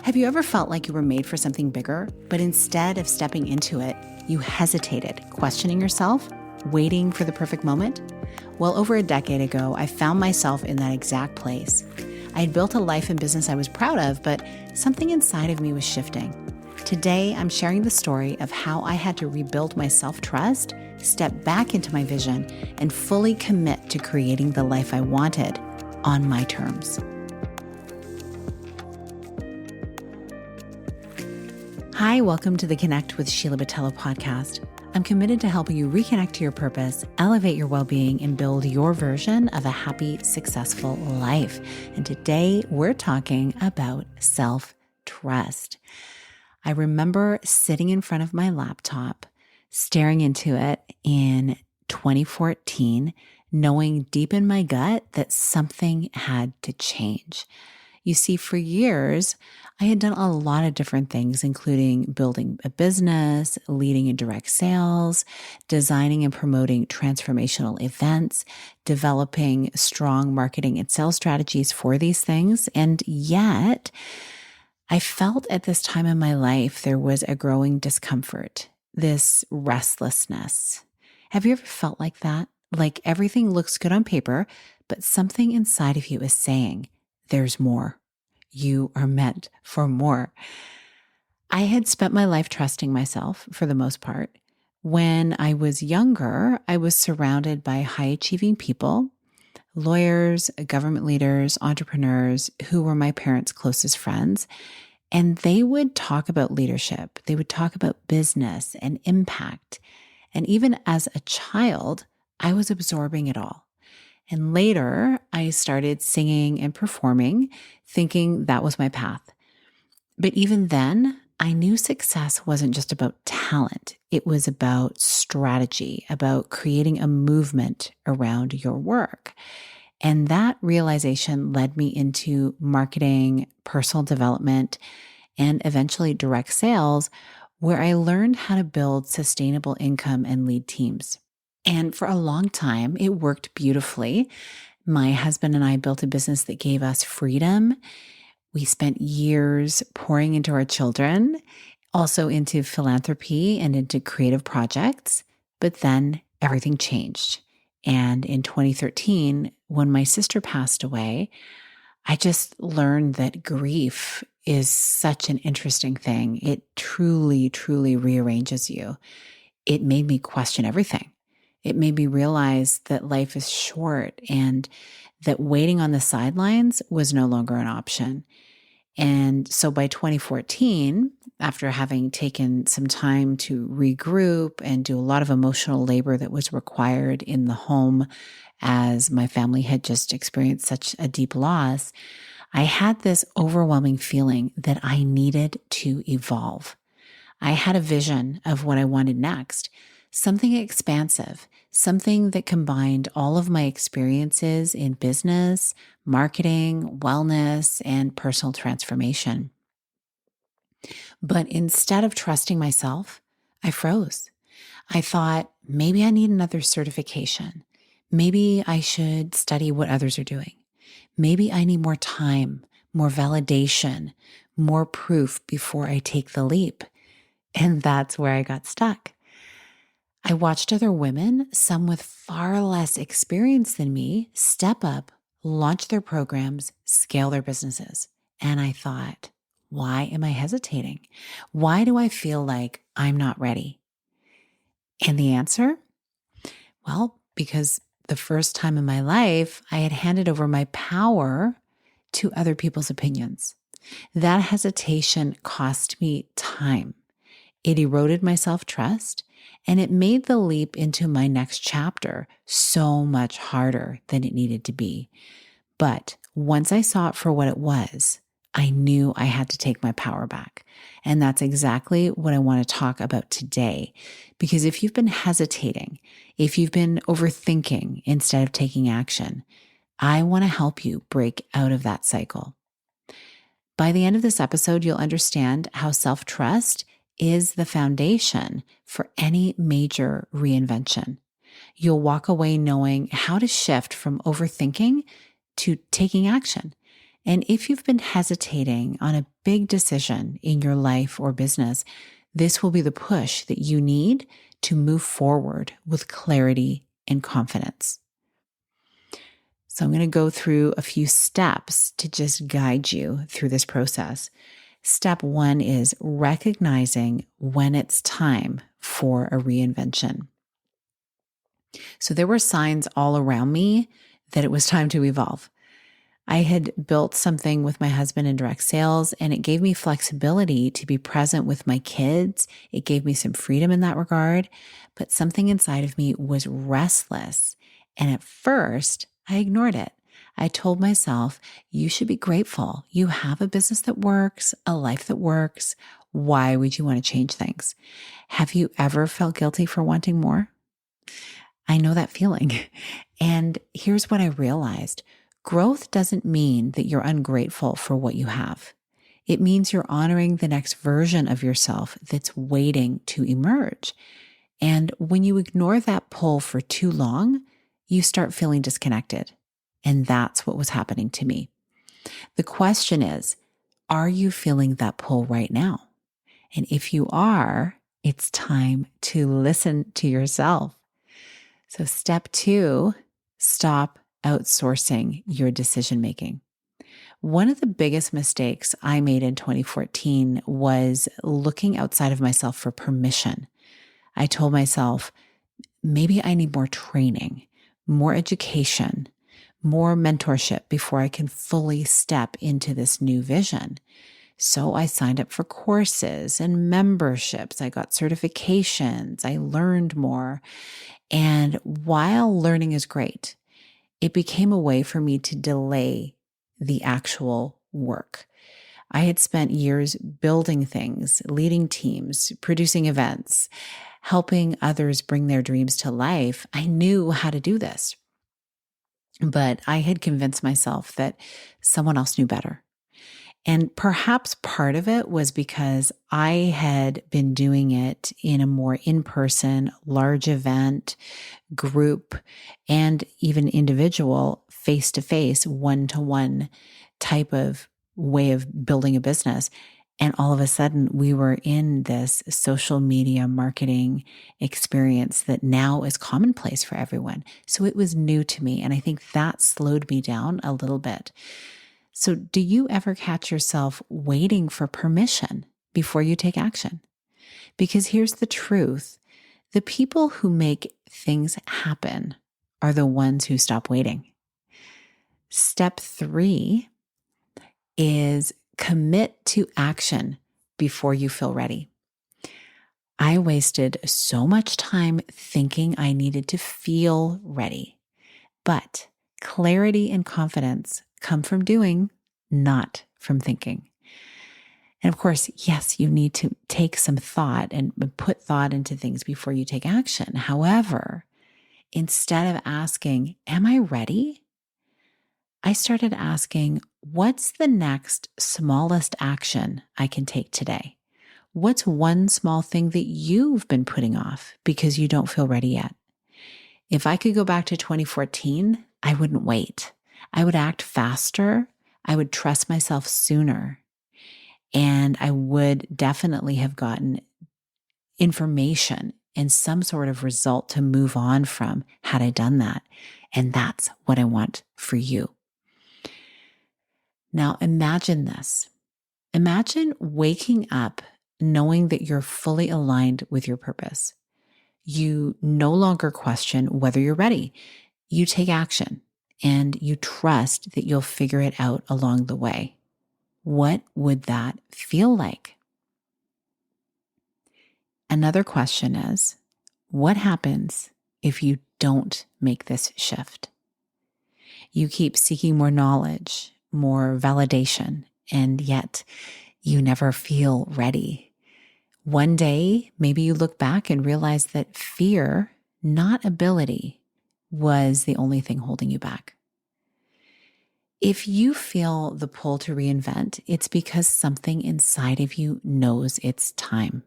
Have you ever felt like you were made for something bigger, but instead of stepping into it, you hesitated, questioning yourself, waiting for the perfect moment? Well, over a decade ago, I found myself in that exact place. I had built a life and business I was proud of, but something inside of me was shifting. Today, I'm sharing the story of how I had to rebuild my self-trust, step back into my vision, and fully commit to creating the life I wanted on my terms. Hi, welcome to the Connect with Sheila Botelho podcast. I'm committed to helping you reconnect to your purpose, elevate your well-being, and build your version of a happy, successful life. And today we're talking about self-trust. I remember sitting in front of my laptop, staring into it in 2014, knowing deep in my gut that something had to change. You see, for years, I had done a lot of different things, including building a business, leading in direct sales, designing and promoting transformational events, developing strong marketing and sales strategies for these things. And yet, I felt at this time in my life there was a growing discomfort, this restlessness. Have you ever felt like that? Like everything looks good on paper, but something inside of you is saying, there's more. You are meant for more. I had spent my life trusting myself for the most part. When I was younger, I was surrounded by high-achieving people, lawyers, government leaders, entrepreneurs who were my parents' closest friends. And they would talk about leadership. They would talk about business and impact. And even as a child, I was absorbing it all. And later, I started singing and performing, thinking that was my path. But even then, I knew success wasn't just about talent. It was about strategy, about creating a movement around your work. And that realization led me into marketing, personal development, and eventually direct sales, where I learned how to build sustainable income and lead teams. And for a long time, it worked beautifully. My husband and I built a business that gave us freedom. We spent years pouring into our children, also into philanthropy and into creative projects. But then everything changed. And in 2013, when my sister passed away, I just learned that grief is such an interesting thing. It truly, truly rearranges you. It made me question everything. It made me realize that life is short and that waiting on the sidelines was no longer an option. And so by 2014, after having taken some time to regroup and do a lot of emotional labor that was required in the home as my family had just experienced such a deep loss, I had this overwhelming feeling that I needed to evolve. I had a vision of what I wanted next. Something expansive, something that combined all of my experiences in business, marketing, wellness, and personal transformation. But instead of trusting myself, I froze. I thought, maybe I need another certification. Maybe I should study what others are doing. Maybe I need more time, more validation, more proof before I take the leap. And that's where I got stuck. I watched other women, some with far less experience than me, step up, launch their programs, scale their businesses. And I thought, why am I hesitating? Why do I feel like I'm not ready? And the answer? Well, because the first time in my life, I had handed over my power to other people's opinions. That hesitation cost me time. It eroded my self-trust, and it made the leap into my next chapter so much harder than it needed to be. But once I saw it for what it was, I knew I had to take my power back. And that's exactly what I want to talk about today. Because if you've been hesitating, if you've been overthinking instead of taking action, I want to help you break out of that cycle. By the end of this episode, you'll understand how self-trust is the foundation for any major reinvention. You'll walk away knowing how to shift from overthinking to taking action And if you've been hesitating on a big decision in your life or business, this will be the push that you need to move forward with clarity and confidence. So I'm going to go through a few steps to just guide you through this process. Step 1 is recognizing when it's time for a reinvention. So there were signs all around me that it was time to evolve. I had built something with my husband in direct sales, and it gave me flexibility to be present with my kids. It gave me some freedom in that regard, but something inside of me was restless. And at first, I ignored it. I told myself, you should be grateful. You have a business that works, a life that works. Why would you want to change things? Have you ever felt guilty for wanting more? I know that feeling. And here's what I realized. Growth doesn't mean that you're ungrateful for what you have. It means you're honoring the next version of yourself that's waiting to emerge. And when you ignore that pull for too long, you start feeling disconnected. And that's what was happening to me. The question is, are you feeling that pull right now? And if you are, it's time to listen to yourself. So step 2, stop outsourcing your decision making. One of the biggest mistakes I made in 2014 was looking outside of myself for permission. I told myself, maybe I need more training, more education, more mentorship before I can fully step into this new vision. So I signed up for courses and memberships. I got certifications. I learned more. And while learning is great, it became a way for me to delay the actual work. I had spent years building things, leading teams, producing events, helping others bring their dreams to life. I knew how to do this, but I had convinced myself that someone else knew better. And perhaps part of it was because I had been doing it in a more in-person, large event, group, and even individual, face-to-face, one-to-one type of way of building a business. And all of a sudden, we were in this social media marketing experience that now is commonplace for everyone. So it was new to me. And I think that slowed me down a little bit. So do you ever catch yourself waiting for permission before you take action? Because here's the truth. The people who make things happen are the ones who stop waiting. Step 3 is commit to action before you feel ready. I wasted so much time thinking I needed to feel ready, but clarity and confidence come from doing, not from thinking. And of course, yes, you need to take some thought and put thought into things before you take action. However, instead of asking, am I ready? I started asking, what's the next smallest action I can take today? What's one small thing that you've been putting off because you don't feel ready yet? If I could go back to 2014, I wouldn't wait. I would act faster. I would trust myself sooner. And I would definitely have gotten information and some sort of result to move on from had I done that. And that's what I want for you. Now imagine this. Imagine waking up knowing that you're fully aligned with your purpose. You no longer question whether you're ready. You take action and you trust that you'll figure it out along the way. What would that feel like? Another question is, what happens if you don't make this shift? You keep seeking more knowledge, more validation, and yet you never feel ready. One day, maybe you look back and realize that fear, not ability, was the only thing holding you back. If you feel the pull to reinvent, it's because something inside of you knows it's time.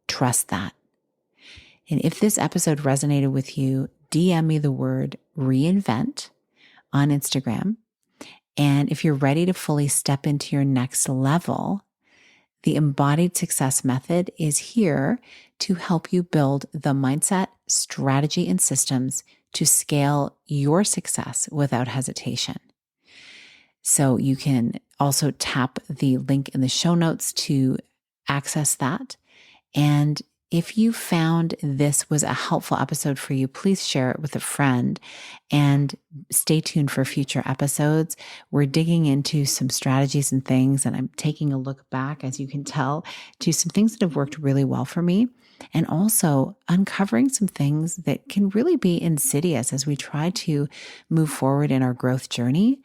Trust that. And if this episode resonated with you, DM me the word reinvent on Instagram And if you're ready to fully step into your next level, the embodied success method is here to help you build the mindset, strategy, and systems to scale your success without hesitation. So you can also tap the link in the show notes to access that. And if you found this was a helpful episode for you, please share it with a friend and stay tuned for future episodes. We're digging into some strategies and things, and I'm taking a look back, as you can tell, to some things that have worked really well for me, and also uncovering some things that can really be insidious as we try to move forward in our growth journey,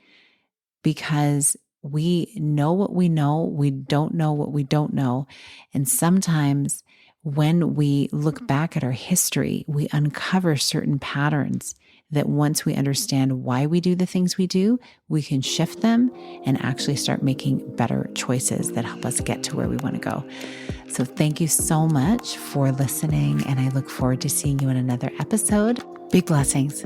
because we know what we know, we don't know what we don't know. And sometimes when we look back at our history, we uncover certain patterns that once we understand why we do the things we do, we can shift them and actually start making better choices that help us get to where we want to go. So thank you so much for listening, and I look forward to seeing you in another episode. Big blessings.